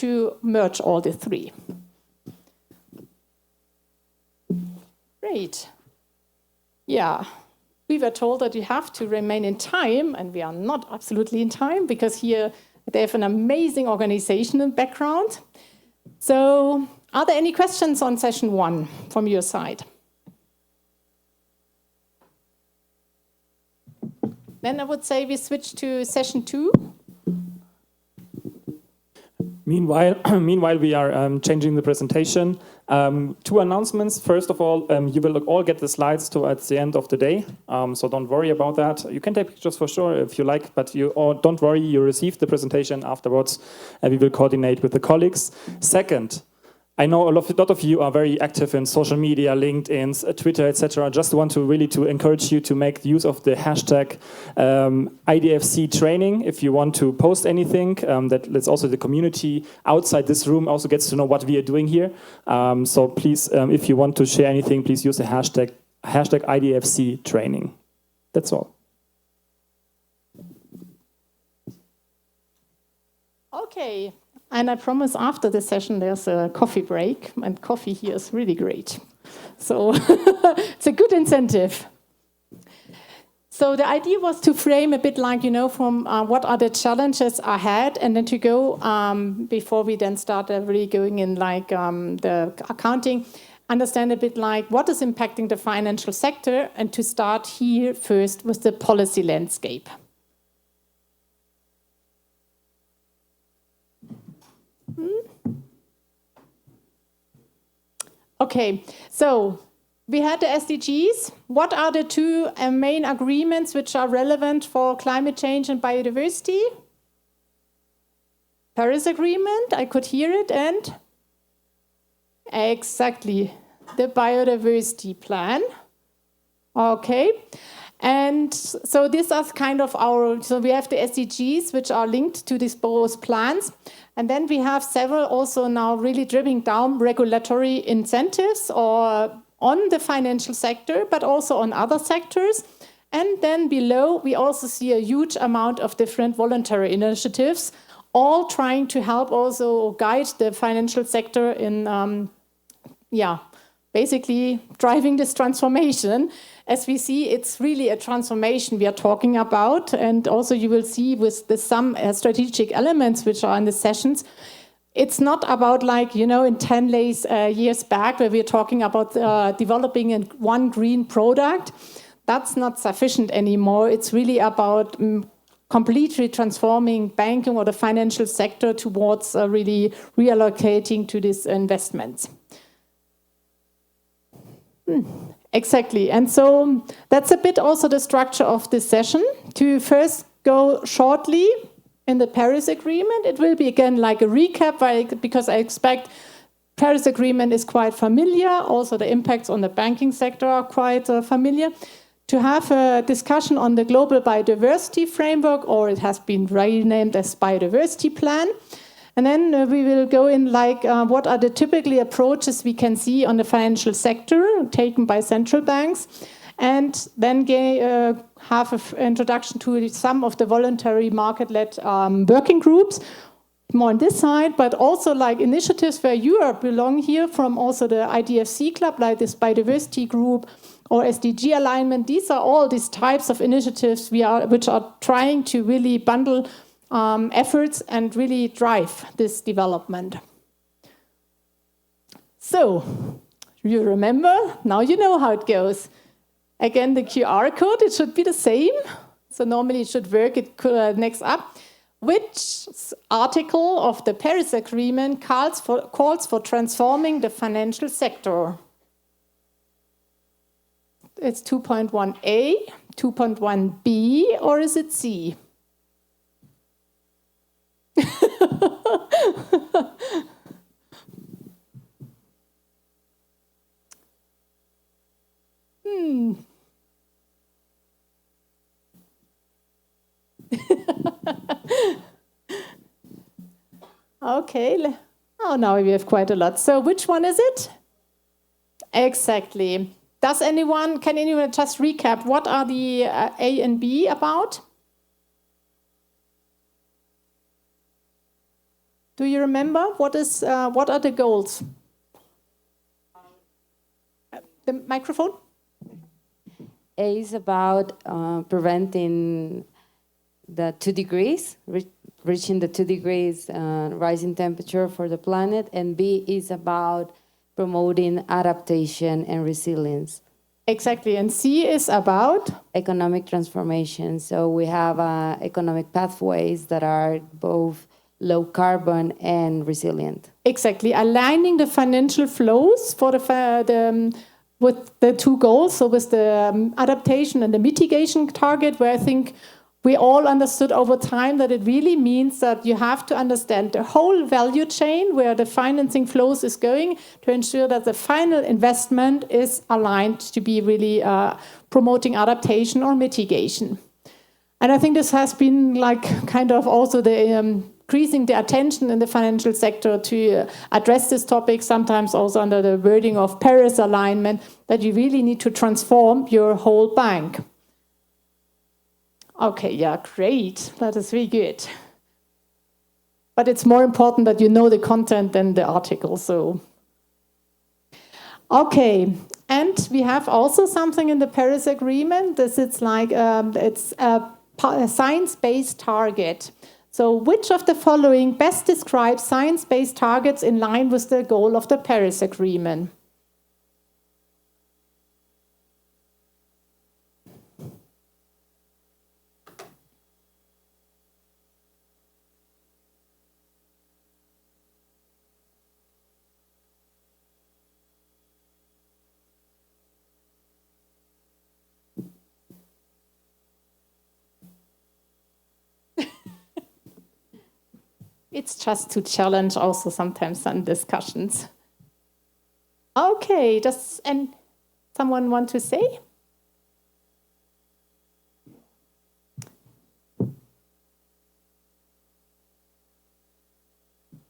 to merge all the three. Great. Yeah, we were told that you have to remain in time, and we are not absolutely in time because here they have an amazing organizational background. So, are there any questions on session 1 from your side? Then I would say we switch to session 2. Meanwhile, we are changing the presentation. 2 announcements. First of all, you will all get the slides towards the end of the day, so don't worry about that. You can take pictures for sure if you like, but don't worry, you receive the presentation afterwards, and we will coordinate with the colleagues. Second, I know a lot of you are very active in social media, LinkedIn, Twitter, etc. I just want to really encourage you to make use of the hashtag IDFC training if you want to post anything. That's also the community outside this room also gets to know what we are doing here. So please, if you want to share anything, please use the hashtag IDFC training. That's all. Okay. And I promise after the session there's a coffee break, and coffee here is really great. So it's a good incentive. So the idea was to frame a bit like, from what are the challenges ahead, and then to go, before we then start really going in like the accounting, understand a bit like what is impacting the financial sector, and to start here first with the policy landscape. Okay, so we had the SDGs. What are the 2 main agreements which are relevant for climate change and biodiversity? Paris Agreement, I could hear it, and exactly, the biodiversity plan. Okay, and so these are kind of so we have the SDGs which are linked to these both plans. And then we have several also now really driving down regulatory incentives or on the financial sector, but also on other sectors. And then below, we also see a huge amount of different voluntary initiatives, all trying to help also guide the financial sector in, basically driving this transformation. As we see, it's really a transformation we are talking about. And also you will see with some strategic elements which are in the sessions, it's not about like, in 10 years back where we're talking about developing one green product. That's not sufficient anymore. It's really about completely transforming banking or the financial sector towards really reallocating to these investments. Exactly. And so that's a bit also the structure of this session. To first go shortly in the Paris Agreement. It will be again like a recap because I expect Paris Agreement is quite familiar. Also the impacts on the banking sector are quite familiar. To have a discussion on the Global Biodiversity Framework, or it has been renamed as Biodiversity Plan. And then we will go in like what are the typical approaches we can see on the financial sector taken by central banks, and then have an introduction to some of the voluntary market-led working groups, more on this side, but also like initiatives where you belong here from also the IDFC club, like this biodiversity group or SDG alignment. These are all these types of initiatives which are trying to really bundle efforts and really drive this development. So, you remember? Now you know how it goes. Again, the QR code, it should be the same. So normally it should work next up. Which article of the Paris Agreement calls for transforming the financial sector? It's 2.1a, 2.1b, or is it C? Okay. Oh, now we have quite a lot. So which one is it? Exactly. Can anyone just recap what are the A and B about? Do you remember what are the goals? The microphone? A is about preventing the 2 degrees, reaching the 2 degrees rising temperature for the planet, and B is about promoting adaptation and resilience. Exactly, and C is about? Economic transformation. So we have economic pathways that are both low carbon and resilient. Exactly, aligning the financial flows for with the 2 goals, so with the adaptation and the mitigation target, where I think we all understood over time that it really means that you have to understand the whole value chain where the financing flows is going to ensure that the final investment is aligned to be really promoting adaptation or mitigation. And I think this has been like kind of also the increasing the attention in the financial sector to address this topic, sometimes also under the wording of Paris alignment, that you really need to transform your whole bank. Okay, yeah, great. That is really good. But it's more important that you know the content than the article. So, okay, and we have also something in the Paris Agreement. It's like it's a science-based target. So, which of the following best describes science-based targets in line with the goal of the Paris Agreement? It's just to challenge also sometimes some discussions. Okay, does someone want to say?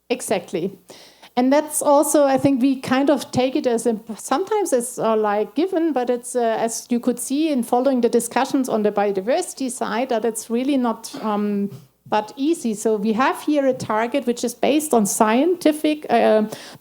Exactly. And that's also, I think we kind of take it as sometimes it's like given, but it's as you could see in following the discussions on the biodiversity side, that it's really not that easy. So we have here a target which is based on scientific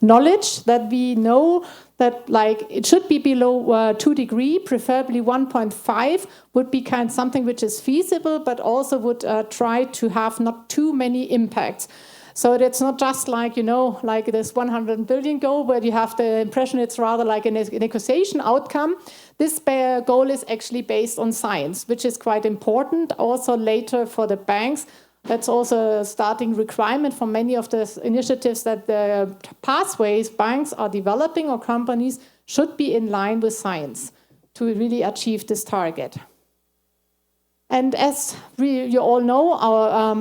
knowledge that we know that like it should be below 2 degrees, preferably 1.5 would be kind of something which is feasible, but also would try to have not too many impacts. So it's not just like, you know, like this 100 billion goal where you have the impression it's rather like a negotiation outcome. This goal is actually based on science, which is quite important also later for the banks. That's also a starting requirement for many of the initiatives that the pathways banks are developing or companies should be in line with science to really achieve this target. And as you all know, our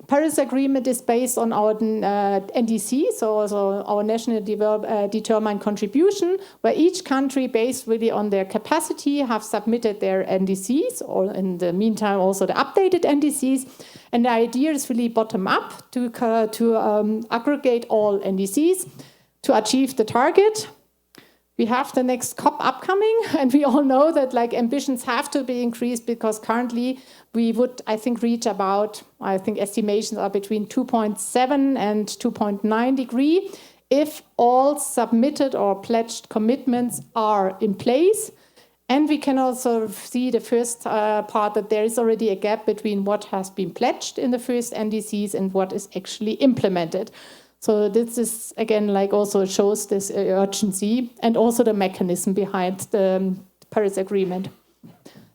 Paris Agreement is based on our NDC, so also our national determined contribution, where each country, based really on their capacity, have submitted their NDCs, or in the meantime also the updated NDCs. And the idea is really bottom up to aggregate all NDCs to achieve the target. We have the next COP upcoming, and we all know that like ambitions have to be increased because currently we would, I think, reach about, I think estimations are between 2.7 and 2.9 degrees if all submitted or pledged commitments are in place. And we can also see the first part that there is already a gap between what has been pledged in the first NDCs and what is actually implemented. So this is, again, like also shows this urgency and also the mechanism behind the Paris Agreement.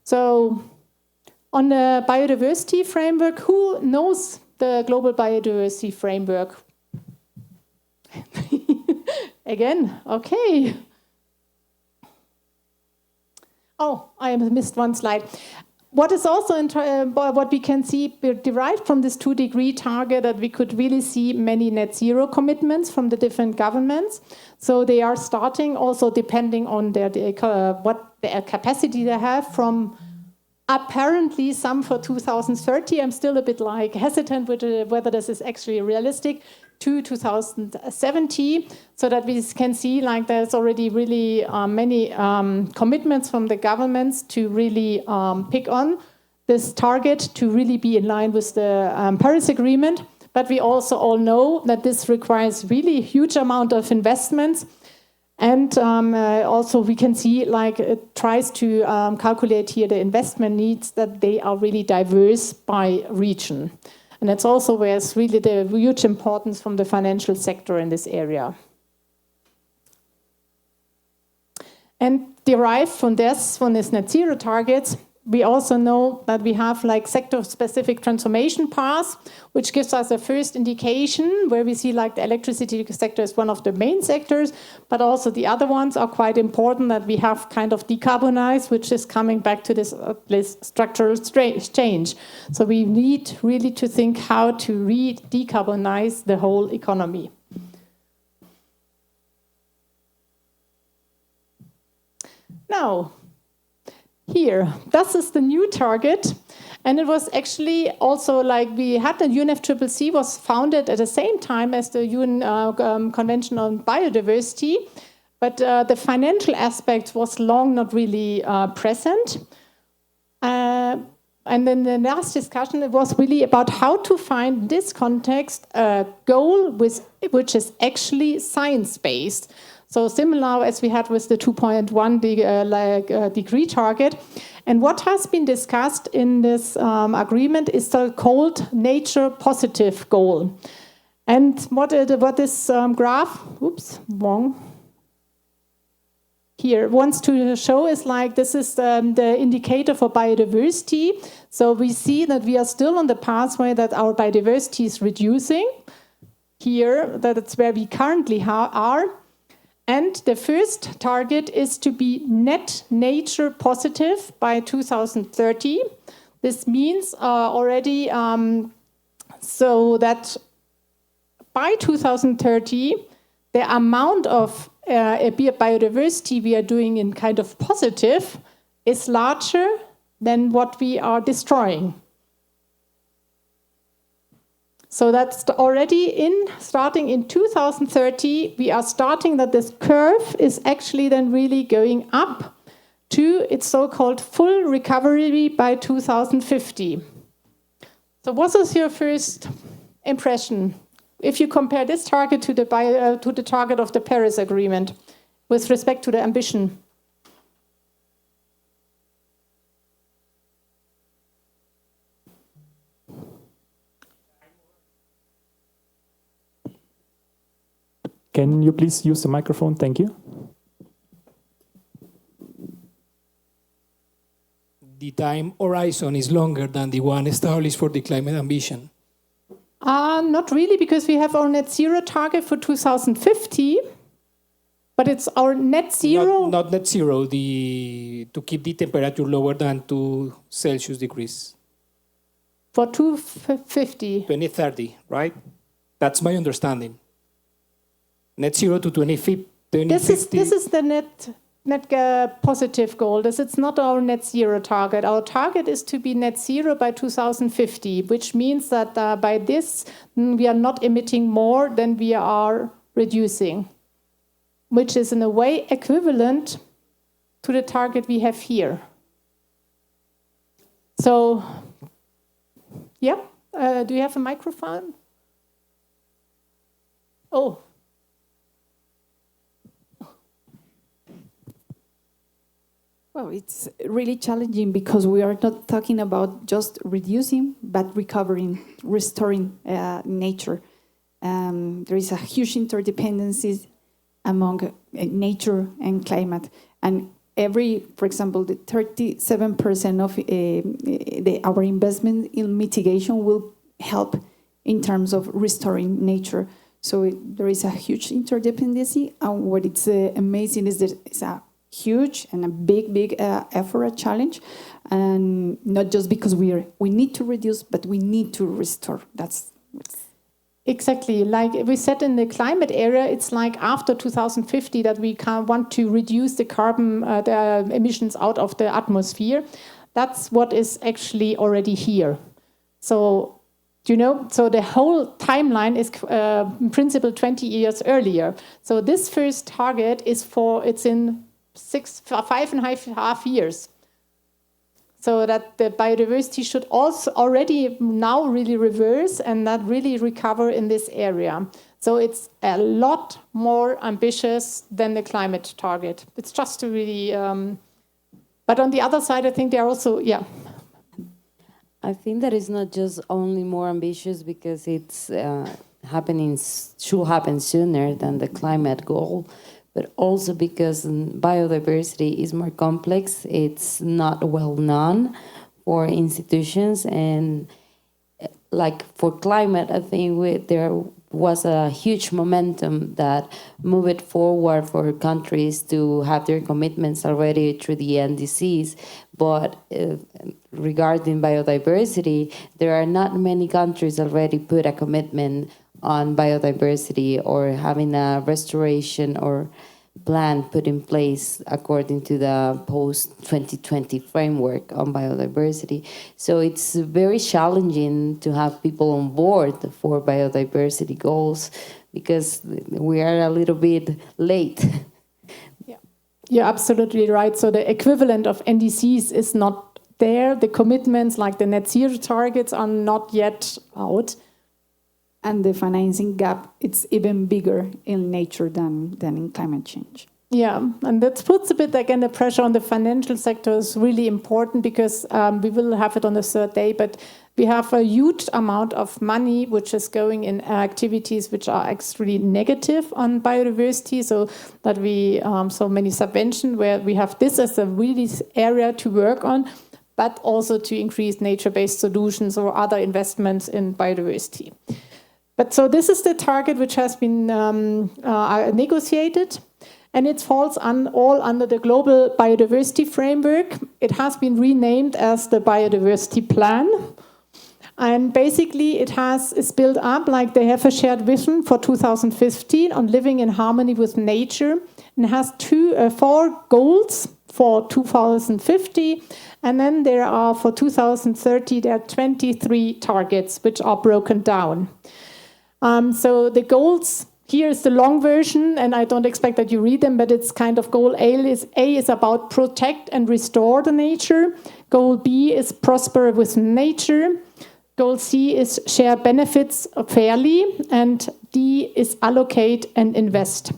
So on the biodiversity framework, who knows the global biodiversity framework? Again, okay. Oh, I missed one slide. What is also what we can see derived from this 2 degree target, that we could really see many net zero commitments from the different governments. So they are starting also depending on what their capacity they have from apparently some for 2030. I'm still a bit like hesitant with whether this is actually realistic, to 2070, so that we can see like there's already really many commitments from the governments to really pick on this target to really be in line with the Paris Agreement. but we also all know that this requires really huge amount of investments. And also we can see, like, it tries to calculate here the investment needs, that they are really diverse by region. And that's also where it's really the huge importance from the financial sector in this area. And derived from this net zero targets, we also know that we have like sector-specific transformation paths, which gives us a first indication where we see like the electricity sector is one of the main sectors, but also the other ones are quite important, that we have kind of decarbonized, which is coming back to this structural change. So we need really to think how to decarbonize the whole economy. Now, here, this is the new target, and it was actually also like we had the UNFCCC was founded at the same time as the UN Convention on Biodiversity, but the financial aspect was long not really present. And then the last discussion, it was really about how to find in this context a goal which is actually science-based. So similar as we had with the 2.1 degree target. And what has been discussed in this agreement is the called nature positive goal. And what this graph, here wants to show is like, this is the indicator for biodiversity. So we see that we are still on the pathway that our biodiversity is reducing. Here, that's where we currently are. And the first target is to be net nature positive by 2030. This means already so that by 2030, the amount of biodiversity we are doing in kind of positive is larger than what we are destroying. So that's already starting in 2030, we are starting that this curve is actually then really going up to its so-called full recovery by 2050. So what is your first impression if you compare this target to the target of the Paris Agreement with respect to the ambition? Can you please use the microphone? Thank you. The time horizon is longer than the one established for the climate ambition. Not really, because we have our net zero target for 2050, but it's our net zero. Not net zero, to keep the temperature lower than 2 Celsius degrees. For 2050. 2030, right? That's my understanding. Net zero to 2050. This is the net positive goal. It's not our net zero target. Our target is to be net zero by 2050, which means that by this we are not emitting more than we are reducing, which is in a way equivalent to the target we have here. So, yeah, do you have a microphone? Oh. Well, it's really challenging because we are not talking about just reducing, but recovering, restoring nature. There is a huge interdependency among nature and climate. And for example, the 37% of our investment in mitigation will help in terms of restoring nature. So there is a huge interdependency. And what it's amazing is that it's a huge and a big effort, a challenge, and not just because we need to reduce, but we need to restore. That's exactly like we said in the climate area. It's like after 2050 that we want to reduce the carbon the emissions out of the atmosphere. That's what is actually already here. So so the whole timeline is in principle 20 years earlier. So this first target is it's in 5.5 years. So that the biodiversity should also already now really reverse and not really recover in this area. So it's a lot more ambitious than the climate target. It's just to really, but on the other side, I think they're also, yeah. I think that it's not just only more ambitious because it's should happen sooner than the climate goal, but also because biodiversity is more complex. It's not well known for institutions, and like for climate, I think there was a huge momentum that moved it forward for countries to have their commitments already through the NDCs. But regarding biodiversity, there are not many countries already put a commitment on biodiversity or having a restoration or plan put in place according to the post-2020 framework on biodiversity. So it's very challenging to have people on board for biodiversity goals because we are a little bit late. Yeah, you're absolutely right. So the equivalent of NDCs is not there. The commitments like the net zero targets are not yet out. And the financing gap, it's even bigger in nature than in climate change. Yeah, and that puts a bit, again, the pressure on the financial sector is really important because we will have it on the third day, but we have a huge amount of money which is going in activities which are extremely negative on biodiversity, so that we, so many subventions where we have this as a really area to work on, but also to increase nature-based solutions or other investments in biodiversity. But so this is the target which has been negotiated, and it falls all under the global biodiversity framework. It has been renamed as the biodiversity plan. And basically it's built up like they have a shared vision for 2015 on living in harmony with nature, and has 4 goals for 2050. And then there are for 2030, there are 23 targets which are broken down. So the goals, here is the long version, and I don't expect that you read them, but it's kind of goal A is about protect and restore the nature. Goal B is prosper with nature. Goal C is share benefits fairly. And D is allocate and invest.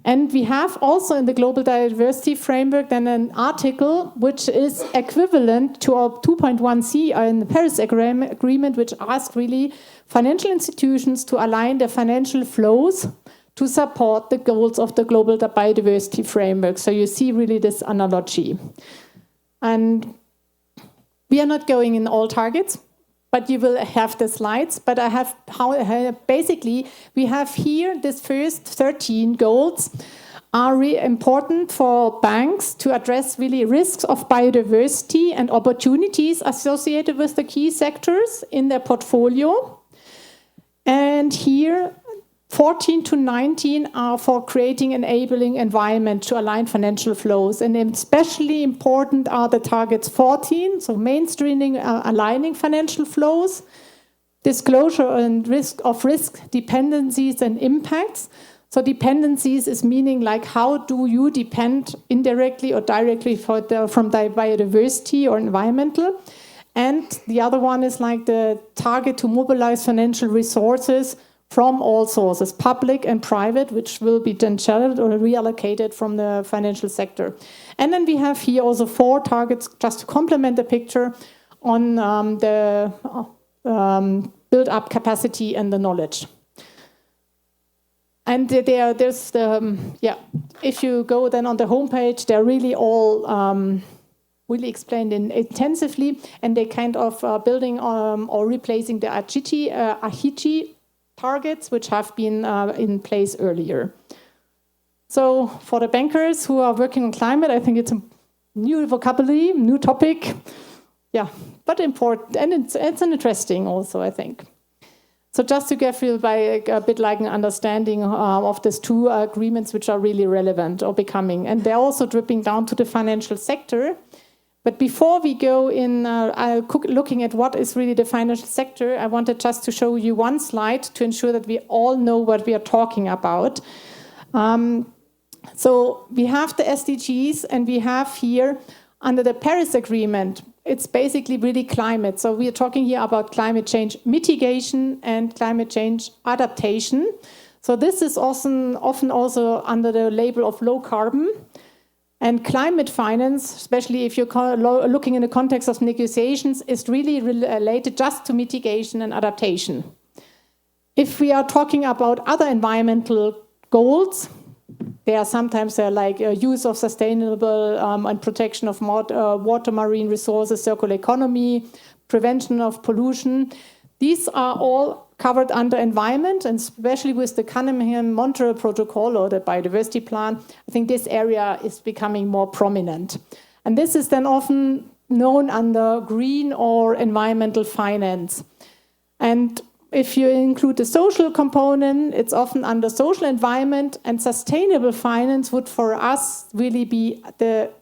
And we have also in the Global Biodiversity Framework then an article which is equivalent to our 2.1c in the Paris Agreement, which asks really financial institutions to align their financial flows to support the goals of the Global Biodiversity Framework. So you see really this analogy. And we are not going in all targets, but you will have the slides. But I have basically, we have here this first 13 goals are really important for banks to address really risks of biodiversity and opportunities associated with the key sectors in their portfolio. And here, 14 to 19 are for creating enabling environment to align financial flows. And especially important are the targets 14, so mainstreaming, aligning financial flows, disclosure and risk dependencies and impacts. So dependencies is meaning like how do you depend indirectly or directly from the biodiversity or environmental. And the other one is like the target to mobilize financial resources from all sources, public and private, which will be then channeled or reallocated from the financial sector. And then we have here also 4 targets just to complement the picture on the build up capacity and the knowledge. And there's if you go then on the homepage, they're really all really explained intensively, and they kind of building or replacing the Aichi targets, which have been in place earlier. So for the bankers who are working on climate, I think it's a new vocabulary, new topic. Yeah, but important, and it's an interesting also, I think. So just to give you a bit like an understanding of these 2 agreements which are really relevant or becoming, and they're also dripping down to the financial sector. But before we go in looking at what is really the financial sector, I wanted just to show you one slide to ensure that we all know what we are talking about. So we have the SDGs, and we have here, under the Paris Agreement, it's basically really climate. So we are talking here about climate change mitigation and climate change adaptation. So this is often also under the label of low carbon. And climate finance, especially if you're looking in the context of negotiations, is really related just to mitigation and adaptation. If we are talking about other environmental goals, there are sometimes like use of sustainable and protection of water, marine resources, circular economy, prevention of pollution. These are all covered under environment, and especially with the Cunningham-Montreal Protocol or the biodiversity plan, I think this area is becoming more prominent. And this is then often known under green or environmental finance. And if you include the social component, it's often under social environment, and sustainable finance would for us really be the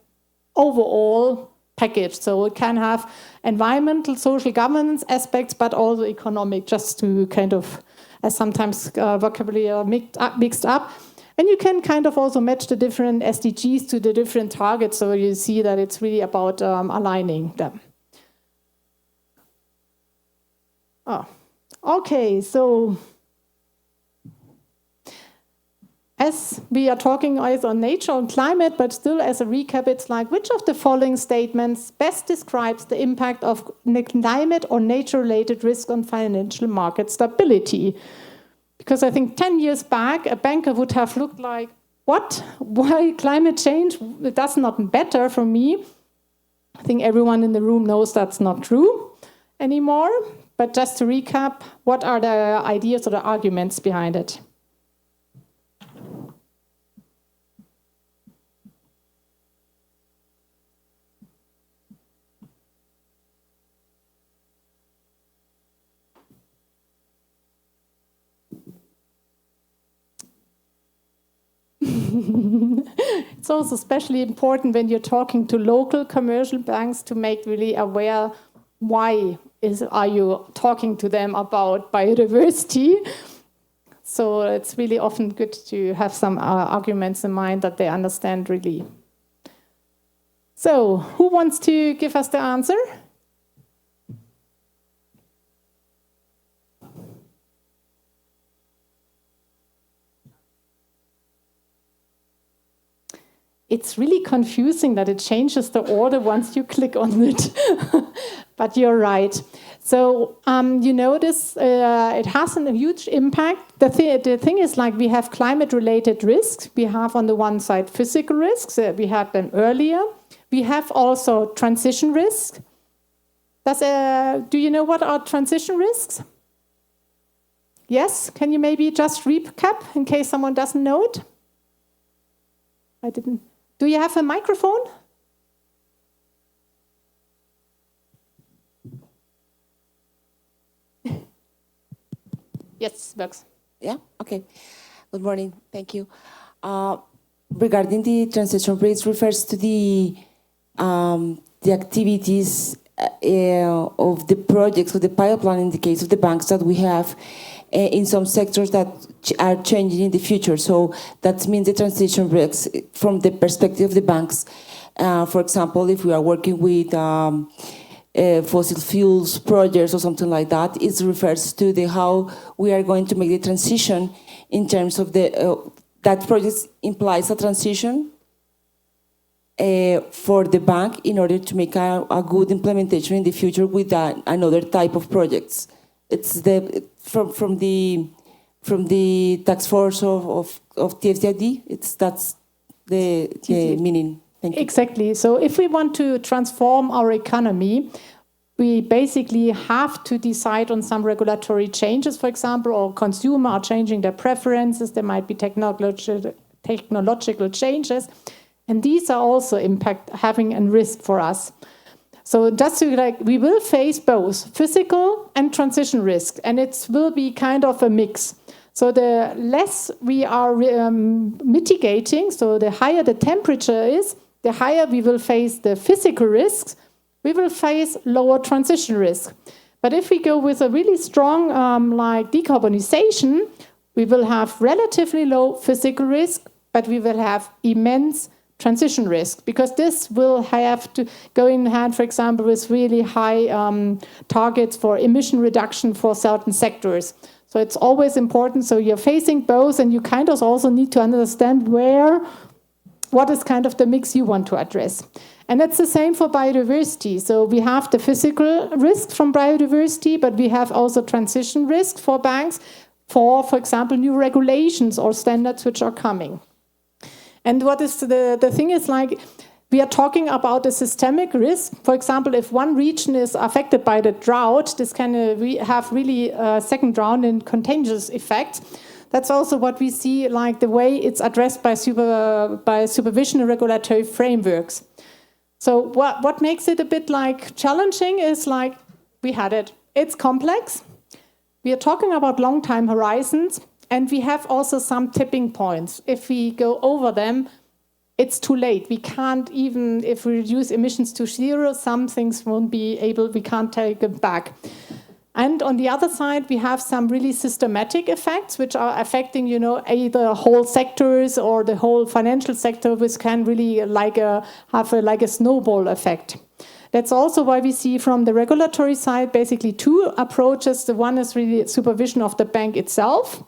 overall package. So it can have environmental, social governance aspects, but also economic, just to kind of, as sometimes vocabulary are mixed up. And you can kind of also match the different SDGs to the different targets, so you see that it's really about aligning them. Oh, okay, so as we are talking also on nature and climate, but still as a recap, it's like, which of the following statements best describes the impact of climate or nature-related risk on financial market stability? Because I think 10 years back, a banker would have looked like, what? Why climate change? That's not better for me. I think everyone in the room knows that's not true anymore. But just to recap, what are the ideas or the arguments behind it? It's also especially important when you're talking to local commercial banks to make really aware why are you talking to them about biodiversity. So it's really often good to have some arguments in mind that they understand really. So who wants to give us the answer? It's really confusing that it changes the order once you click on it. But you're right. So you notice it has a huge impact. The thing is, like, we have climate-related risks. We have on the one side physical risks. We had them earlier. We have also transition risks. Do you know what are transition risks? Yes? Can you maybe just recap in case someone doesn't know it? I didn't. Do you have a microphone? Yes, works. Yeah, okay. Good morning, thank you. Regarding the transition rates, refers to the activities of the projects, of the pipeline in the case of the banks that we have in some sectors that are changing in the future. So that means the transition risks from the perspective of the banks. For example, if we are working with fossil fuels projects or something like that, it refers to how we are going to make the transition in terms of that project implies a transition for the bank in order to make a good implementation in the future with another type of projects. It's from the task force of TCFD. That's the meaning. Thank you. Exactly. So if we want to transform our economy, we basically have to decide on some regulatory changes, for example, or consumers are changing their preferences. There might be technological changes, and these are also having a risk for us. So just to we will face both physical and transition risk, and it will be kind of a mix. So the less we are mitigating, so the higher the temperature is, the higher we will face the physical risks, we will face lower transition risk. But if we go with a really strong decarbonization, we will have relatively low physical risk, but we will have immense transition risk, because this will have to go in hand, for example, with really high targets for emission reduction for certain sectors. So it's always important. So you're facing both, and you kind of also need to understand what is kind of the mix you want to address. And that's the same for biodiversity. So we have the physical risk from biodiversity, but we have also transition risk for banks for example, new regulations or standards which are coming. And what is the thing is, like, we are talking about a systemic risk. For example, if one region is affected by the drought, this can have really second round and contagious effects. That's also what we see, like the way it's addressed by supervision and regulatory frameworks. So what makes it a bit like challenging is, like, we had it. It's complex. We are talking about long time horizons, and we have also some tipping points. If we go over them, it's too late. We can't even, if we reduce emissions to zero, some things won't be able, we can't take them back. And on the other side, we have some really systematic effects which are affecting, either whole sectors or the whole financial sector, which can really have a snowball effect. That's also why we see from the regulatory side basically two approaches. The one is really supervision of the bank itself.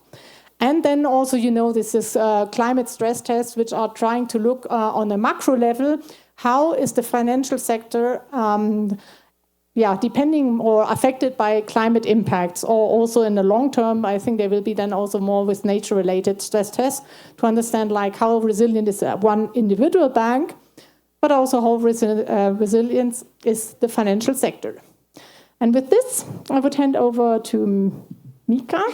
And then also, this is climate stress tests, which are trying to look on a macro level. How is the financial sector depending or affected by climate impacts, or also in the long term, I think there will be then also more with nature-related stress tests to understand, like, how resilient is one individual bank, but also how resilient is the financial sector. And with this, I would hand over to Mikael.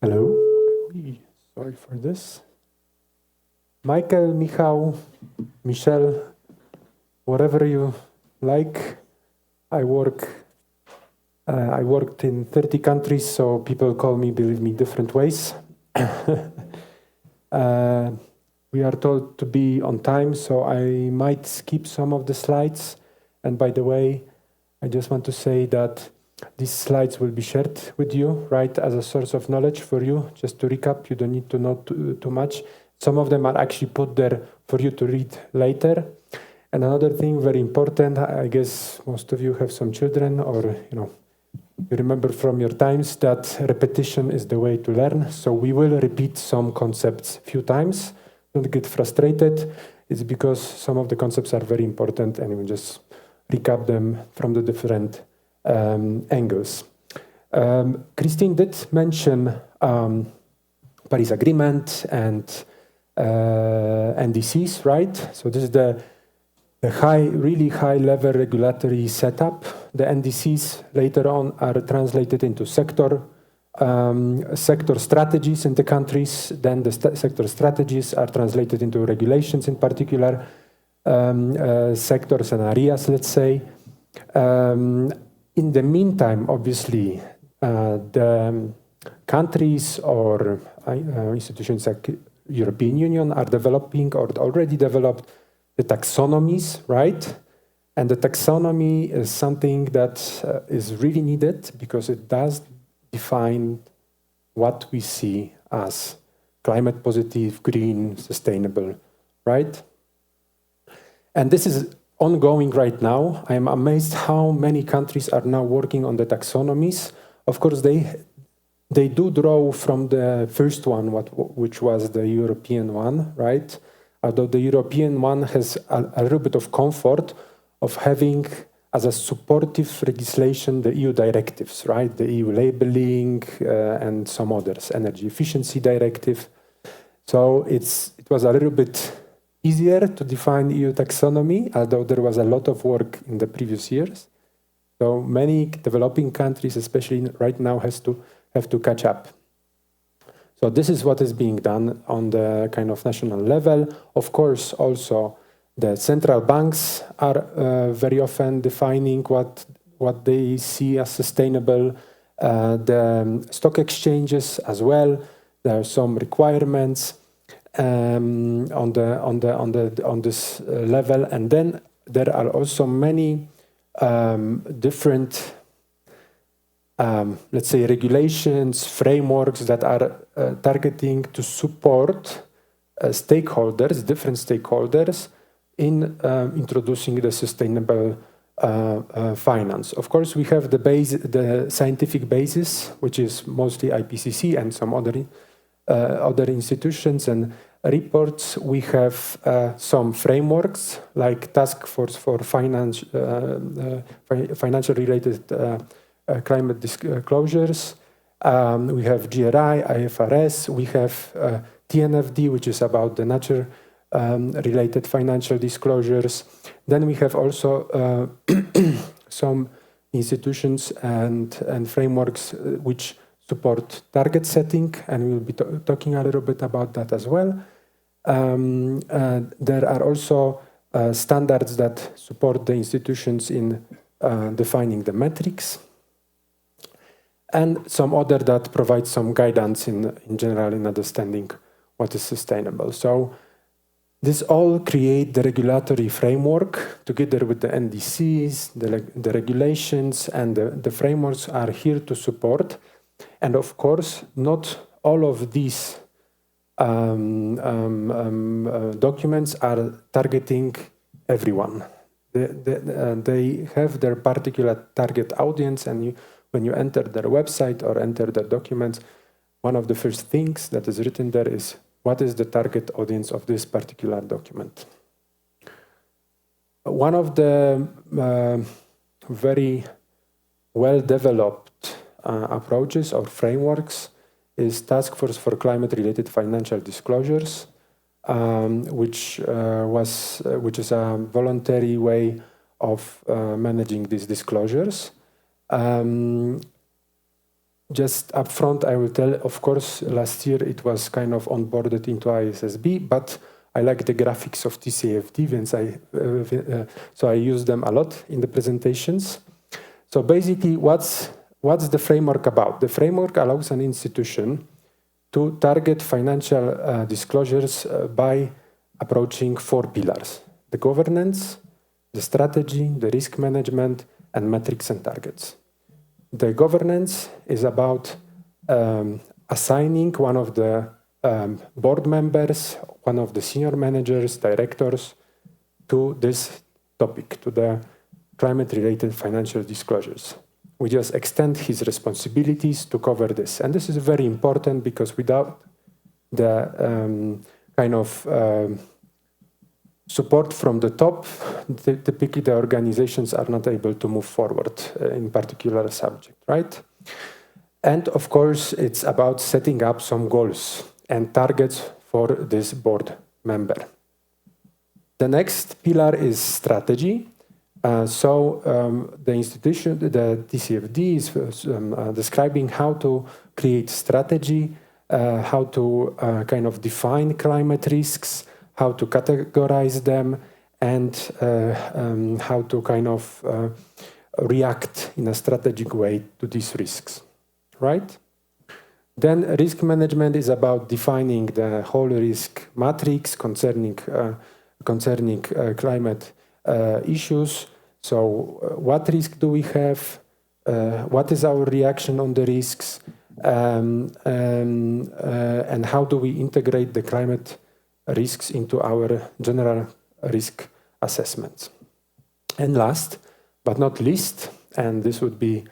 Hello. Sorry for this. Michael, Michał, Michel, whatever you like. I worked in 30 countries, so people call me, believe me, different ways. We are told to be on time, so I might skip some of the slides. And by the way, I just want to say that these slides will be shared with you, right, as a source of knowledge for you. Just to recap, you don't need to know too much. Some of them are actually put there for you to read later. And another thing, very important, I guess most of you have some children, or you remember from your times that repetition is the way to learn. So we will repeat some concepts a few times. Don't get frustrated. It's because some of the concepts are very important, and we just recap them from the different angles. Christine did mention Paris Agreement and NDCs, right? So this is the really high-level regulatory setup. The NDCs later on are translated into sector strategies in the countries. Then the sector strategies are translated into regulations in particular sectors and areas, let's say. In the meantime, obviously, the countries or institutions like European Union are developing or already developed the taxonomies, right? And the taxonomy is something that is really needed because it does define what we see as climate positive, green, sustainable, right? And this is ongoing right now. I am amazed how many countries are now working on the taxonomies. Of course, they do draw from the first one, which was the European one, right? Although the European one has a little bit of comfort of having as a supportive legislation the EU directives, right? The EU labeling and some others, energy efficiency directive. So it was a little bit easier to define EU taxonomy, although there was a lot of work in the previous years. So many developing countries, especially right now, have to catch up. So this is what is being done on the kind of national level. Of course, also the central banks are very often defining what they see as sustainable. The stock exchanges as well. There are some requirements on this level, and then there are also many different, let's say, regulations, frameworks that are targeting to support stakeholders, different stakeholders, in introducing the sustainable finance. Of course, we have the scientific basis, which is mostly IPCC and some other institutions and reports. We have some frameworks like Task Force for Financial Related Climate Disclosures. We have GRI, IFRS. We have TNFD, which is about the nature related financial disclosures. Then we have also some institutions and frameworks which support target setting, and we'll be talking a little bit about that as well. There are also standards that support the institutions in defining the metrics, and some other that provide some guidance in general in understanding what is sustainable. So this all create the regulatory framework together with the NDCs, the regulations, and the frameworks are here to support. And of course, not all of these documents are targeting everyone. They have their particular target audience, and when you enter their website or enter their documents, one of the first things that is written there is, what is the target audience of this particular document? One of the very well-developed approaches or frameworks is Task Force for Climate-Related Financial Disclosures, which is a voluntary way of managing these disclosures. Just up front, I will tell, of course, last year it was kind of onboarded into ISSB, but I like the graphics of TCFD, so I use them a lot in the presentations. So basically, what's the framework about? The framework allows an institution to target financial disclosures by approaching 4 pillars: the governance, the strategy, the risk management, and metrics and targets. The governance is about assigning one of the board members, one of the senior managers, directors, to this topic, to the climate-related financial disclosures. We just extend his responsibilities to cover this. And this is very important because without the kind of support from the top, typically the organizations are not able to move forward in particular subject, right? And of course, it's about setting up some goals and targets for this board member. The next pillar is strategy. The institution, the TCFD, is describing how to create strategy, how to kind of define climate risks, how to categorize them, and how to kind of react in a strategic way to these risks, right? Then risk management is about defining the whole risk matrix concerning climate issues. So what risk do we have? What is our reaction on the risks? And how do we integrate the climate risks into our general risk assessments? And last but not least, and this would be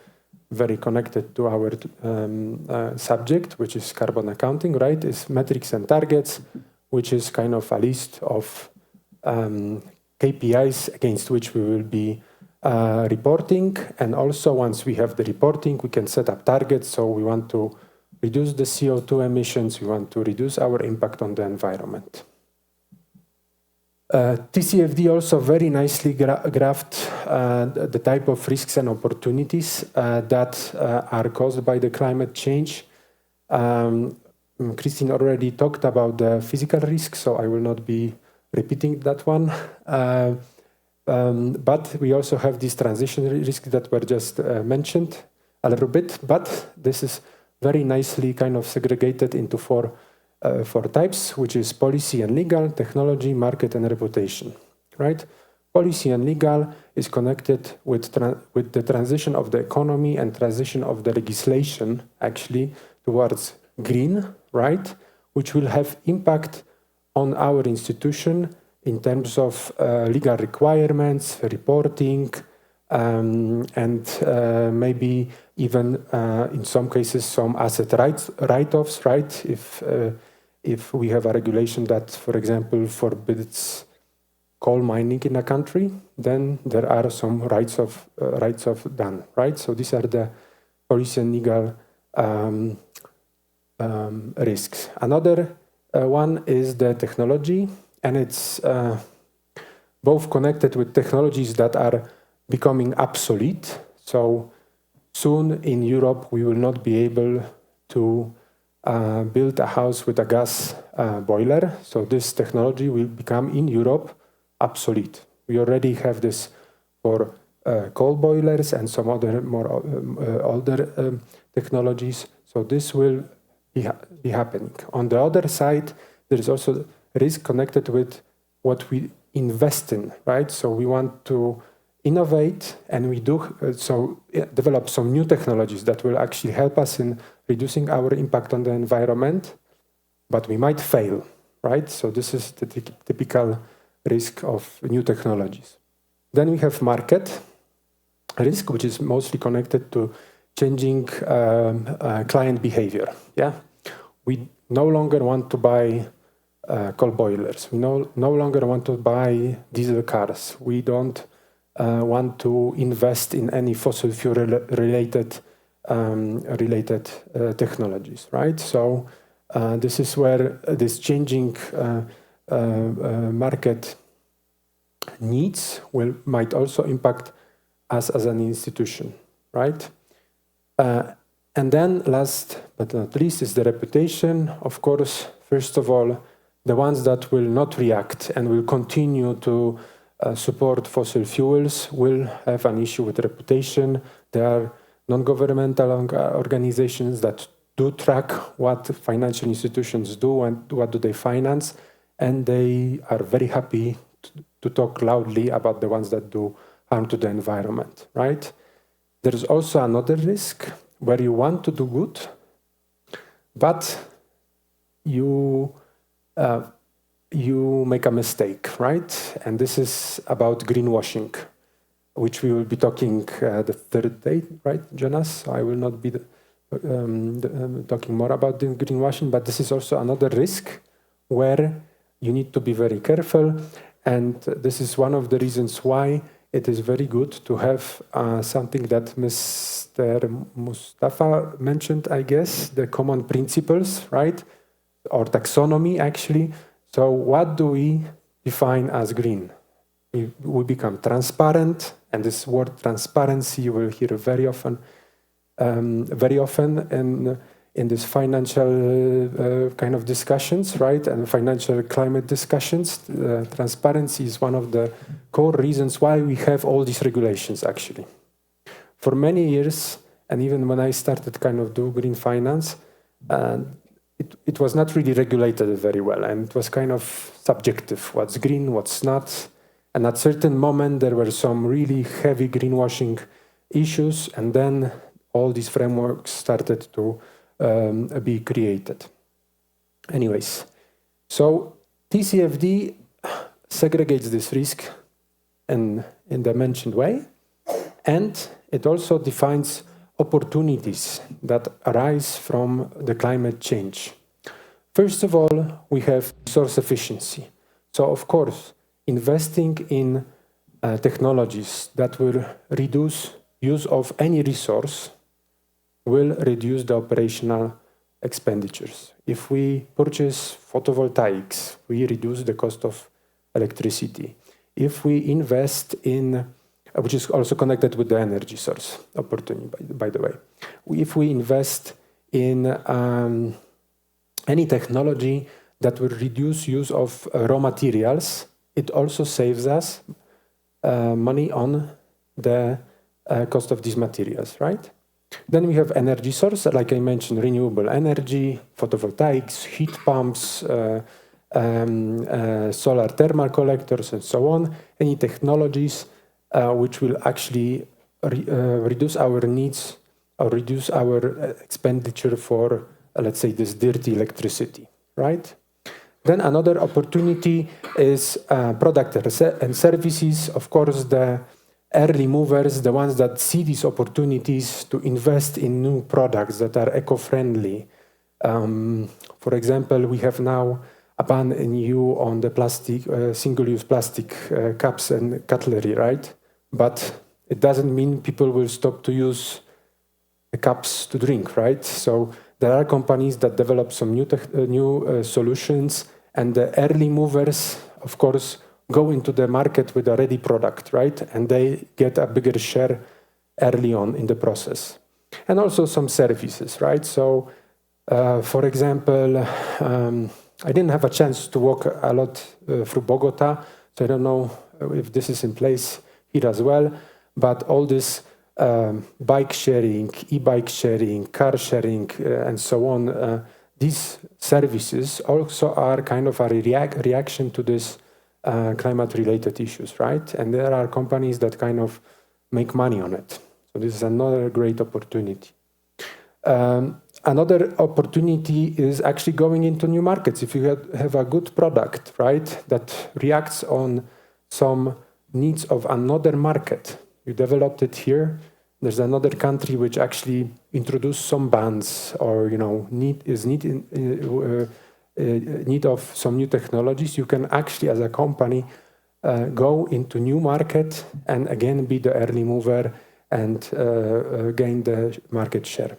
very connected to our subject, which is carbon accounting, right, is metrics and targets, which is kind of a list of KPIs against which we will be reporting. And also once we have the reporting, we can set up targets. So we want to reduce the CO2 emissions, we want to reduce our impact on the environment. TCFD also very nicely graphed the type of risks and opportunities that are caused by the climate change. Christine already talked about the physical risks, so I will not be repeating that one. But we also have these transition risks that were just mentioned a little bit, but this is very nicely kind of segregated into four types, which is policy and legal, technology, market, and reputation, right? policy and legal is connected with the transition of the economy and transition of the legislation, actually, towards green, right? Which will have impact on our institution in terms of legal requirements, reporting, and maybe even in some cases some asset write-offs, right? If we have a regulation that, for example, forbids coal mining in a country, then there are some rights of done, right? So these are the policy and legal risks. Another one is the technology, and it's both connected with technologies that are becoming obsolete. So soon in Europe, we will not be able to build a house with a gas boiler. So this technology will become in Europe obsolete. We already have this for coal boilers and some other more older technologies. So this will be happening. On the other side, there is also risk connected with what we invest in, right? So we want to innovate, and we do develop some new technologies that will actually help us in reducing our impact on the environment, but we might fail, right? So this is the typical risk of new technologies. Then we have market risk, which is mostly connected to changing client behavior. Yeah, we no longer want to buy coal boilers. We no longer want to buy diesel cars. We don't want to invest in any fossil fuel related technologies, right? So this is where this changing market needs might also impact us as an institution, right? And then last but not least is the reputation. Of course, first of all, the ones that will not react and will continue to support fossil fuels will have an issue with reputation. There are non-governmental organizations that do track what financial institutions do and what do they finance, and they are very happy to talk loudly about the ones that do harm to the environment, right? There is also another risk where you want to do good, but you make a mistake, right? And this is about greenwashing, which we will be talking the third day, right, Jonas? So I will not be talking more about the greenwashing, but this is also another risk where you need to be very careful. And this is one of the reasons why it is very good to have something that Mr. Mustafa mentioned, I guess, the common principles, right? Or taxonomy, actually. So what do we define as green? We become transparent, and this word transparency you will hear very often in this financial kind of discussions, right? And financial climate discussions. Transparency is one of the core reasons why we have all these regulations, actually. For many years, and even when I started kind of do green finance, it was not really regulated very well, and it was kind of subjective. What's green, what's not. And at a certain moment, there were some really heavy greenwashing issues, and then all these frameworks started to be created. Anyways, so TCFD segregates this risk in the mentioned way, and it also defines opportunities that arise from the climate change. First of all, we have resource efficiency. So, of course, investing in technologies that will reduce use of any resource will reduce the operational expenditures. If we purchase photovoltaics, we reduce the cost of electricity. If we invest in, which is also connected with the energy source opportunity, by the way. If we invest in any technology that will reduce use of raw materials, it also saves us money on the cost of these materials, right? Then we have energy source, like I mentioned, renewable energy, photovoltaics, heat pumps, solar thermal collectors, and so on, any technologies which will actually reduce our needs or reduce our expenditure for, let's say, this dirty electricity, right? Then another opportunity is product and services. Of course, the early movers, the ones that see these opportunities to invest in new products that are eco-friendly. For example, we have now a ban in EU on the plastic, single-use plastic cups and cutlery, right? But it doesn't mean people will stop to use the cups to drink, right? So there are companies that develop some new solutions, and the early movers, of course, go into the market with a ready product, right? And they get a bigger share early on in the process. And also some services, right? So, for example, I didn't have a chance to walk a lot through Bogota, so I don't know if this is in place here as well, but all this bike sharing, e-bike sharing, car sharing, and so on, these services also are kind of a reaction to this climate-related issues, right? And there are companies that kind of make money on it. So this is another great opportunity. Another opportunity is actually going into new markets. If you have a good product, right, that reacts on some needs of another market, you developed it here, there's another country which actually introduced some bans or, you know, need of some new technologies, you can actually, as a company, go into new market and again be the early mover and gain the market share.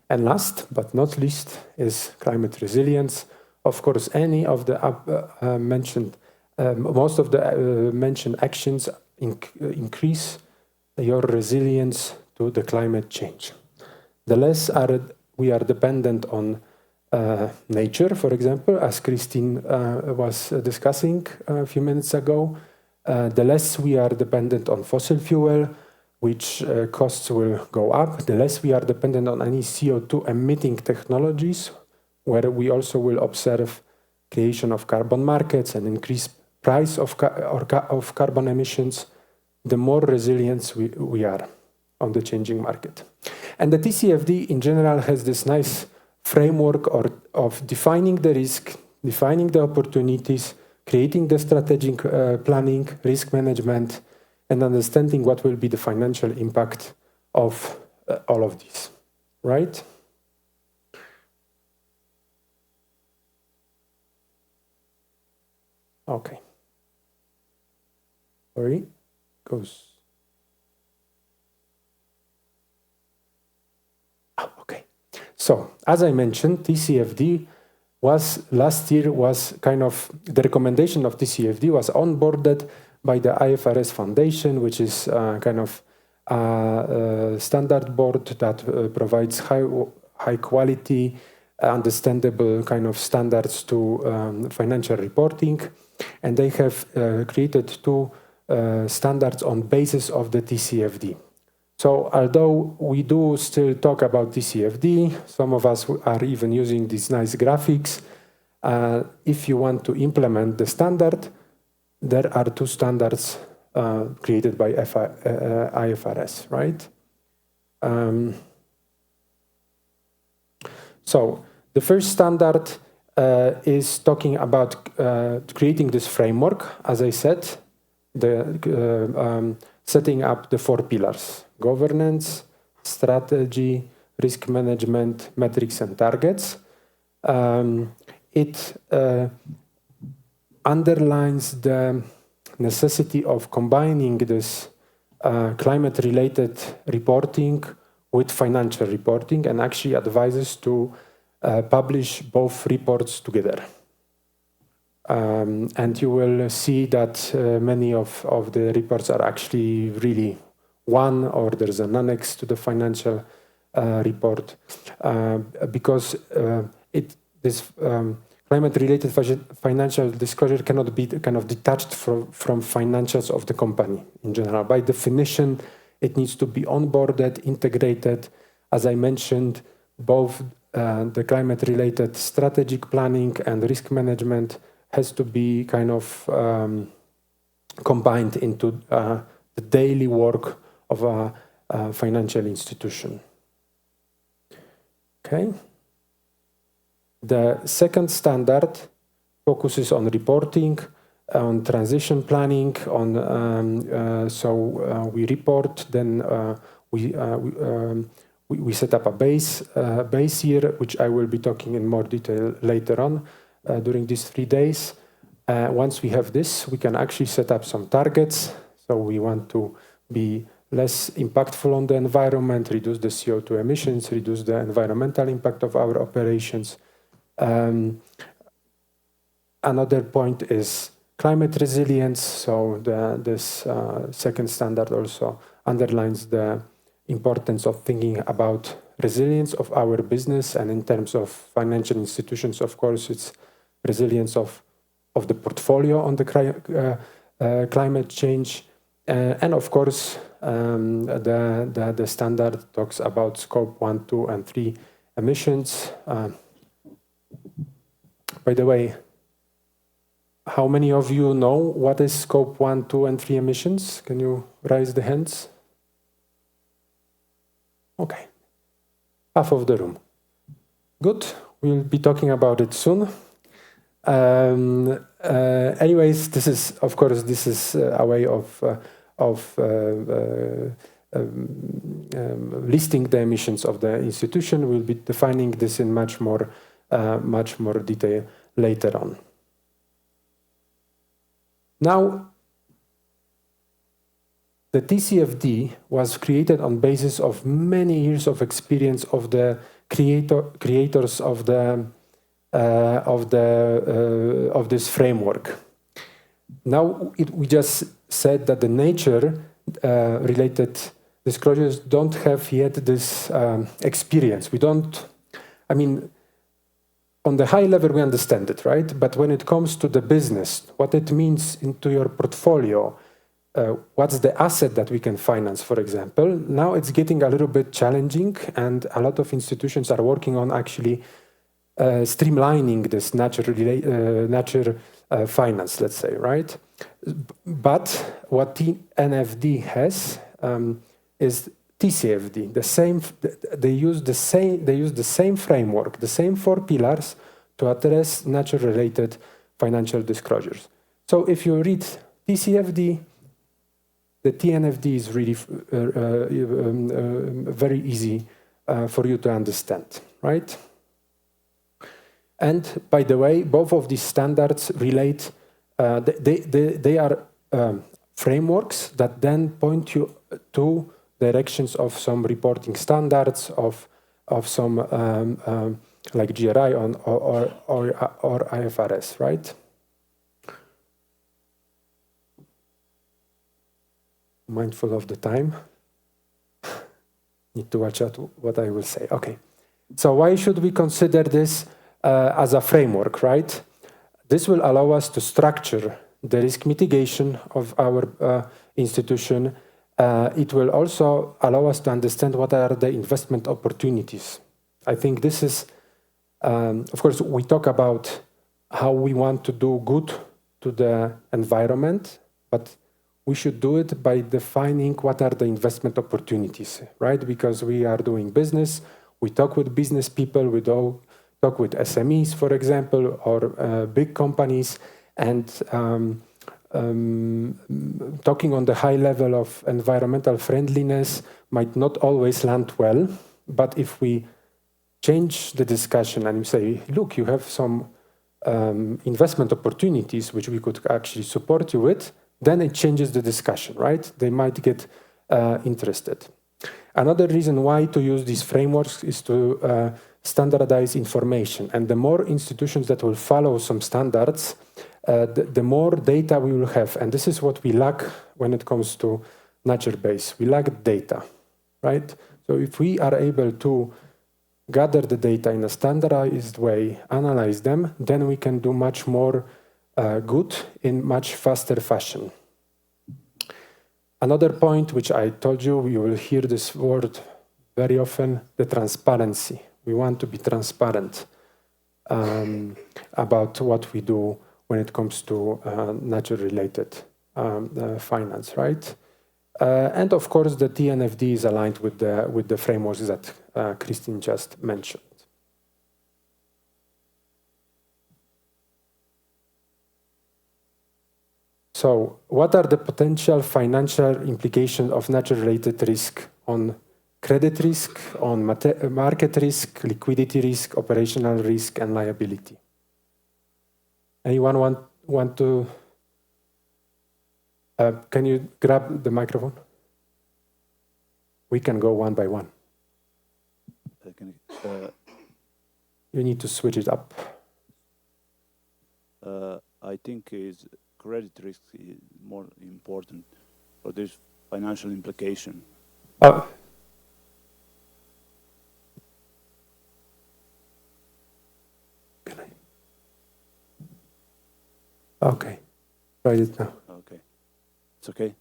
And last but not least is climate resilience. Of course, any of the most of the mentioned actions increase your resilience to the climate change. The less we are dependent on nature, for example, as Christine was discussing a few minutes ago, the less we are dependent on fossil fuel, which costs will go up, the less we are dependent on any CO2 emitting technologies, where we also will observe creation of carbon markets and increased price of carbon emissions, the more resilient we are on the changing market. And the TCFD in general has this nice framework of defining the risk, defining the opportunities, creating the strategic planning, risk management, and understanding what will be the financial impact of all of this, right? Okay. Sorry, goes. Okay. So, as I mentioned, TCFD last year was kind of, the recommendation of TCFD was onboarded by the IFRS Foundation, which is kind of a standard board that provides high quality, understandable kind of standards to financial reporting. And they have created two standards on basis of the TCFD. So although we do still talk about TCFD, some of us are even using these nice graphics. If you want to implement the standard, there are two standards created by IFRS, right? So the first standard is talking about creating this framework, as I said, setting up the 4 pillars: governance, strategy, risk management, metrics, and targets. It underlines the necessity of combining this climate-related reporting with financial reporting, and actually advises to publish both reports together. And you will see that many of the reports are actually really one, or there's an annex to the financial report, because this climate-related financial disclosure cannot be kind of detached from financials of the company in general. By definition, it needs to be onboarded, integrated. As I mentioned, both the climate-related strategic planning and risk management has to be kind of combined into the daily work of a financial institution. Okay. The second standard focuses on reporting, on transition planning, on we report, then we set up a base year, which I will be talking in more detail later on during these 3 days. Once we have this, we can actually set up some targets. So we want to be less impactful on the environment, reduce the CO2 emissions, reduce the environmental impact of our operations. Another point is climate resilience. So this second standard also underlines the importance of thinking about resilience of our business, and in terms of financial institutions, of course, it's resilience of the portfolio on the climate change. And of course, the standard talks about scope 1, 2, and 3 emissions. By the way, how many of you know what is scope 1, 2, and 3 emissions? Can you raise the hands? Okay, half of the room. Good, we'll be talking about it soon. Anyways, this is, of course, this is a way of listing the emissions of the institution. We'll be defining this in much more detail later on. Now, the TCFD was created on basis of many years of experience of the creators of this framework. Now we just said that the nature-related disclosures don't have yet this experience. We don't. I mean, on the high level we understand it, right? But when it comes to the business, what it means into your portfolio. What's the asset that we can finance, for example? Now it's getting a little bit challenging, and a lot of institutions are working on actually streamlining this nature finance, let's say, right? But what TNFD has is TCFD. They use the same framework, the same 4 pillars to address nature-related financial disclosures. So if you read TCFD, the TNFD is really very easy for you to understand, right? And by the way, both of these standards relate, they are frameworks that then point you to directions of some reporting standards, of some like GRI or IFRS, right? Mindful of the time. Need to watch out what I will say. Okay. So why should we consider this as a framework, right? This will allow us to structure the risk mitigation of our institution. It will also allow us to understand what are the investment opportunities. I think this is, of course, we talk about how we want to do good to the environment, but we should do it by defining what are the investment opportunities, right? Because we are doing business, we talk with business people, we talk with SMEs, for example, or big companies, and talking on the high level of environmental friendliness might not always land well, but if we change the discussion and say, look, you have some investment opportunities which we could actually support you with, then it changes the discussion, right? They might get interested. Another reason why to use these frameworks is to standardize information. And the more institutions that will follow some standards, the more data we will have. And this is what we lack when it comes to nature-based. We lack data, right? So if we are able to gather the data in a standardized way, analyze them, then we can do much more good in much faster fashion. Another point which I told you, you will hear this word very often, the transparency. We want to be transparent about what we do when it comes to nature-related finance, right? And of course, the TNFD is aligned with the frameworks that Christine just mentioned. So, what are the potential financial implications of nature-related risk on credit risk, on market risk, liquidity risk, operational risk, and liability? Anyone want to? Can you grab the microphone? We can go one by one. You need to switch it up. I think credit risk is more important for this financial implication. Okay, try it now. Okay, it's okay.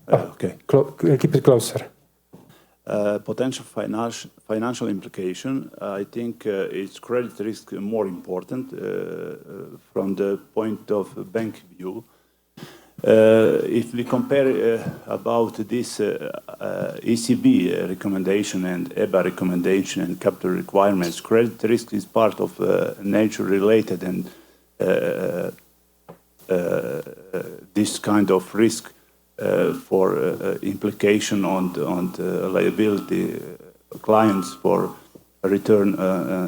Okay, keep it closer. Potential financial implication, I think is credit risk more important from the point of bank view. If we compare about this ECB recommendation and EBA recommendation and capital requirements, credit risk is part of nature-related and this kind of risk for implication on the liability clients for a return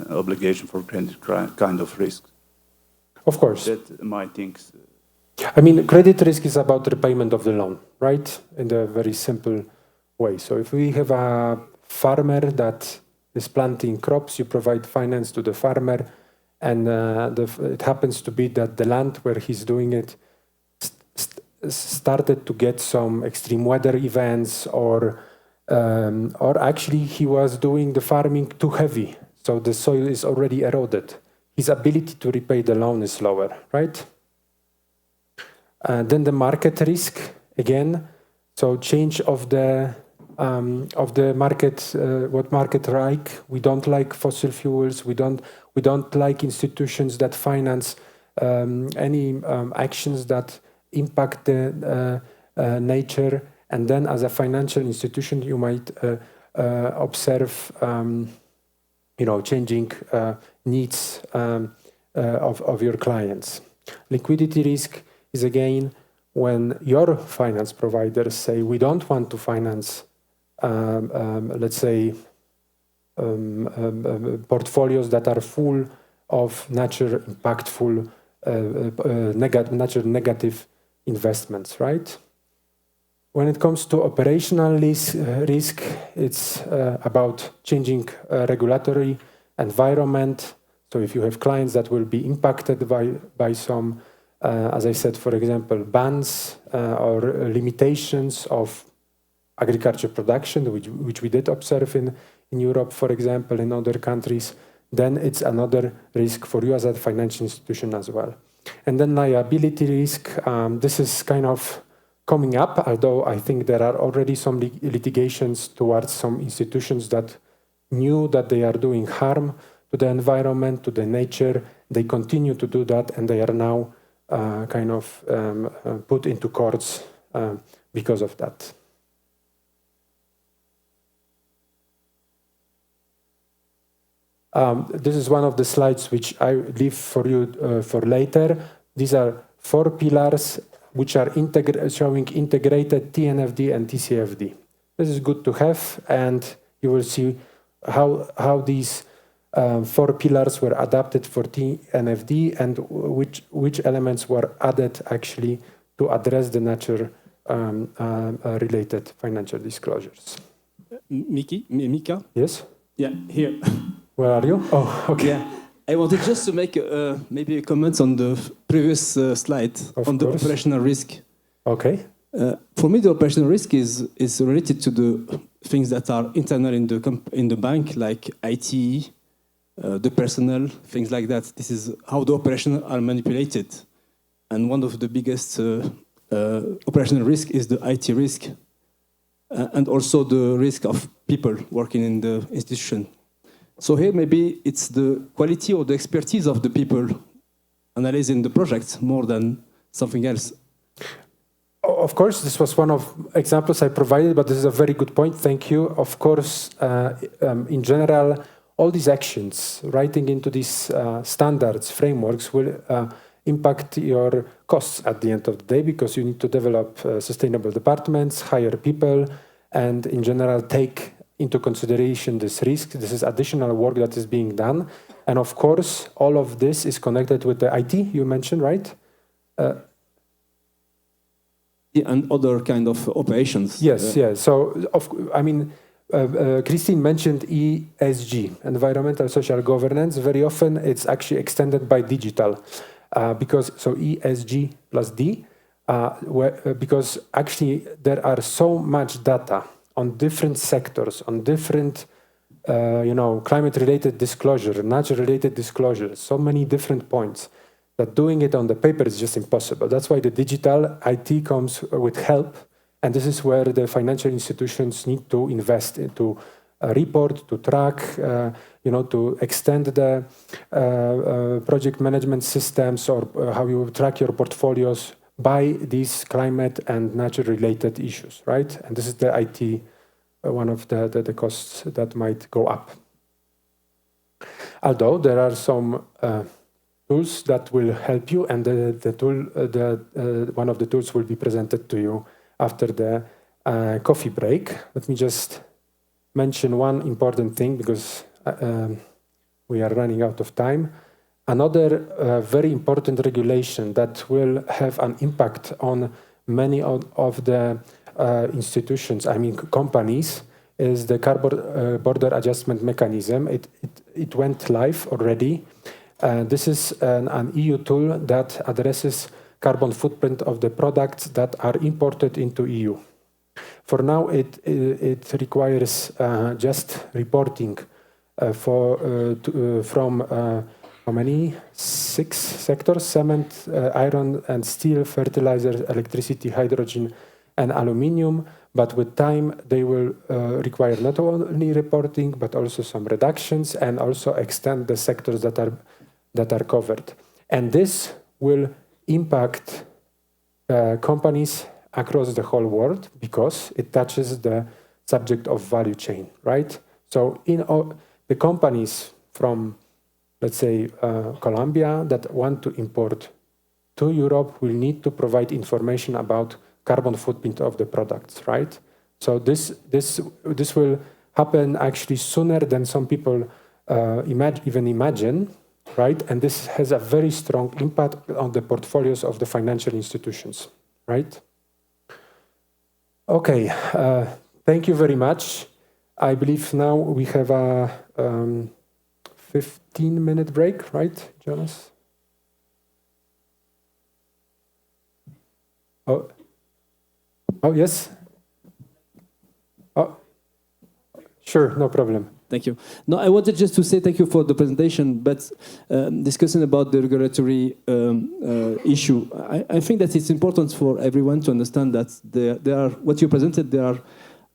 obligation for credit kind of risk. Of course. That my things. I mean, credit risk is about repayment of the loan, right? In a very simple way. So if we have a farmer that is planting crops, you provide finance to the farmer, and it happens to be that the land where he's doing it started to get some extreme weather events, or actually he was doing the farming too heavy, so the soil is already eroded. His ability to repay the loan is lower, right? Then the market risk again. So change of the market, what market like. We don't like fossil fuels. We don't like institutions that finance any actions that impact the nature. And then as a financial institution, you might observe changing needs of your clients. Liquidity risk is again when your finance providers say, we don't want to finance, let's say, portfolios that are full of nature impactful, nature negative investments, right? When it comes to operational risk, it's about changing regulatory environment. So if you have clients that will be impacted by some, as I said, for example, bans or limitations of agriculture production, which we did observe in Europe, for example, in other countries, then it's another risk for you as a financial institution as well. And then liability risk, this is kind of coming up, although I think there are already some litigations towards some institutions that knew that they are doing harm to the environment, to the nature. They continue to do that, and they are now put into courts because of that. This is one of the slides which I leave for you for later. These are 4 pillars which are showing integrated TNFD and TCFD. This is good to have, and you will see how these 4 pillars were adapted for TNFD and which elements were added actually to address the nature related financial disclosures. Mika? Yes? Yeah, here. Where are you? Oh, okay. Yeah. I wanted just to make maybe a comment on the previous slide on the operational risk. Okay. For me, the operational risk is related to the things that are internal in the bank, like IT, the personnel, things like that. This is how the operational are manipulated. And one of the biggest operational risk is the IT risk, and also the risk of people working in the institution. So here maybe it's the quality or the expertise of the people analyzing the project more than something else. Of course, this was one of examples I provided, but this is a very good point. Thank you. Of course, in general, all these actions, writing into these standards, frameworks, will impact your costs at the end of the day, because you need to develop sustainable departments, hire people, and in general take into consideration this risk. This is additional work that is being done. And of course, all of this is connected with the IT you mentioned, right? And other kind of operations. Yes, yes. So, Christine mentioned ESG, environmental social governance. Very often it's actually extended by digital, because ESG plus D, because actually there are so much data on different sectors, on different, climate-related disclosure, nature-related disclosure, so many different points, that doing it on the paper is just impossible. That's why the digital IT comes with help, and this is where the financial institutions need to invest into report, to track, to extend the project management systems, or how you track your portfolios by these climate and nature-related issues, right? And this is the IT, one of the costs that might go up. Although there are some tools that will help you, and one of the tools will be presented to you after the coffee break. Let me just mention one important thing, because we are running out of time. Another very important regulation that will have an impact on many of the institutions, companies, is the carbon border adjustment mechanism. It went live already. This is an EU tool that addresses carbon footprint of the products that are imported into EU. For now, it requires just reporting from how many? 6 sectors: cement, iron and steel, fertilizer, electricity, hydrogen, and aluminium. But with time, they will require not only reporting, but also some reductions, and also extend the sectors that are covered. And this will impact companies across the whole world, because it touches the subject of value chain, right? So in all the companies from, let's say, Colombia that want to import to Europe will need to provide information about carbon footprint of the products, right? So this will happen actually sooner than some people even imagine, right? And this has a very strong impact on the portfolios of the financial institutions, right? Okay, thank you very much. I believe now we have a 15-minute break, right, Jonas? Oh, yes? Oh, sure, no problem. Thank you. No, I wanted just to say thank you for the presentation, but discussing about the regulatory issue, I think that it's important for everyone to understand that there are, what you presented, there are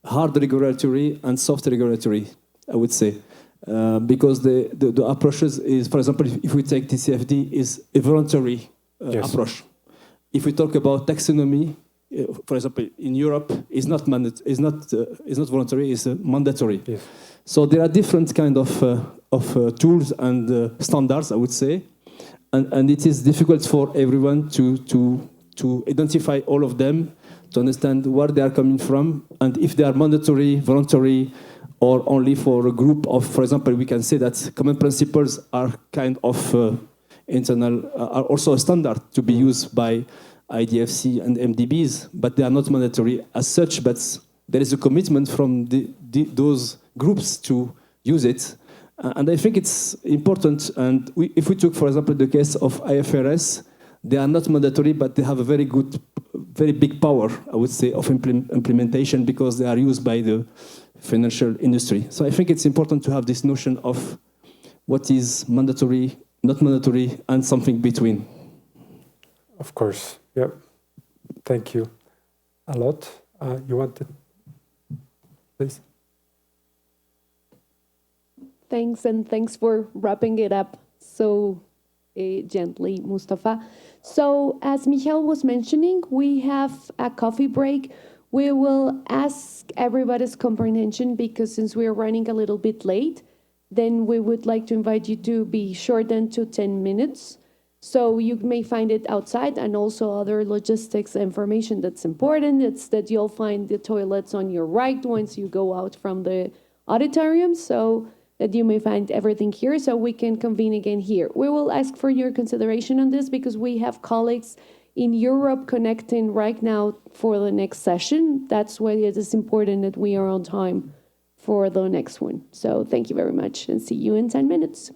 hard regulatory and soft regulatory, I would say. Because the approaches is, for example, if we take TCFD, is a voluntary approach. If we talk about taxonomy, for example, in Europe, is not voluntary, it's mandatory. Yes. So there are different kind of tools and standards, I would say, and it is difficult for everyone to identify all of them, to understand where they are coming from, and if they are mandatory, voluntary, or only for a group of, for example, we can say that common principles are kind of internal, are also a standard to be used by IDFC and MDBs, but they are not mandatory as such, but there is a commitment from those groups to use it. And I think it's important, and if we took, for example, the case of IFRS, they are not mandatory, but they have a very big power, I would say, of implementation, because they are used by the financial industry. So I think it's important to have this notion of what is mandatory, not mandatory, and something between. Of course, yeah. Thank you a lot. You want to, please? Thanks, and thanks for wrapping it up so gently, Mustafa. So, as Michal was mentioning, we have a coffee break. We will ask everybody's comprehension because since we are running a little bit late, then we would like to invite you to be shortened to 10 minutes. So you may find it outside, and also other logistics information that's important. It's that you'll find the toilets on your right once you go out from the auditorium, so that you may find everything here, so we can convene again here. We will ask for your consideration on this because we have colleagues in Europe connecting right now for the next session. That's why it is important that we are on time for the next one. So thank you very much, and see you in 10 minutes.